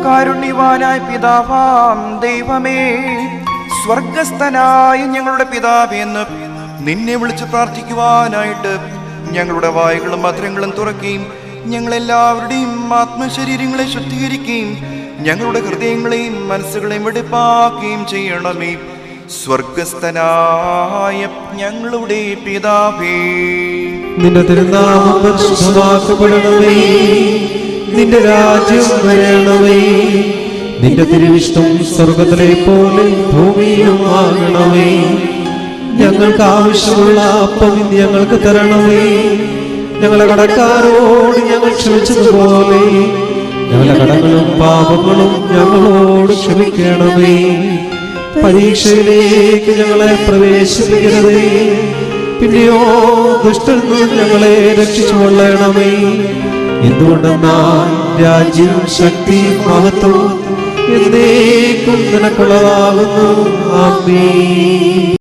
കാരുണ്യവാനായ പിതാവാം ദൈവമേ, സ്വർഗസ്ഥനായ ഞങ്ങളുടെ പിതാവേ എന്ന് നിന്നെ വിളിച്ച് പ്രാർത്ഥിക്കുവാനായിട്ട് ഞങ്ങളുടെ വായുകളും മധുരങ്ങളും തുറക്കുകയും ഞങ്ങളെല്ലാവരുടെയും ആത്മശരീരങ്ങളെ ശുദ്ധീകരിക്കുകയും ഞങ്ങളുടെ ഹൃദയങ്ങളെയും മനസ്സുകളെയും വെടിപ്പാക്കുകയും ചെയ്യണമേ. സ്വർഗസ്ഥനായ ഞങ്ങളുടെ പിതാവേ, നിന്റെ തിരുനാമം പരിശുദ്ധമാക്കപ്പെടണമേ. നിന്റെ രാജ്യം വരണമേ. നിന്റെ തിരുവിഷ്ടം സ്വർഗത്തിലെ പോലെ ഭൂമിയിലും ആകണമേ. ഞങ്ങൾക്ക് ആവശ്യമുള്ള അപ്പം ഇന്ന് ഞങ്ങൾക്ക് തരണമേ. ഞങ്ങളെ കടക്കാരോട് ഞങ്ങൾ ക്ഷമിച്ചതുപോലെ ഞങ്ങളുടെ കടങ്ങളും പാപങ്ങളും ഞങ്ങളോട് ക്ഷമിക്കണമേ. പരീക്ഷയിലേക്ക് ഞങ്ങളെ പ്രവേശിപ്പിക്കരുതേ, പിന്നെയോ ദുഷ്ടനിൽ ഞങ്ങളെ രക്ഷിച്ചു കൊള്ളണമേ. എന്തുകൊണ്ടെന്നാൽ രാജ്യം, ശക്തി, മഹത്വം എന്നേക്കും നിനക്കുള്ളതാകുന്നു. ആമേൻ.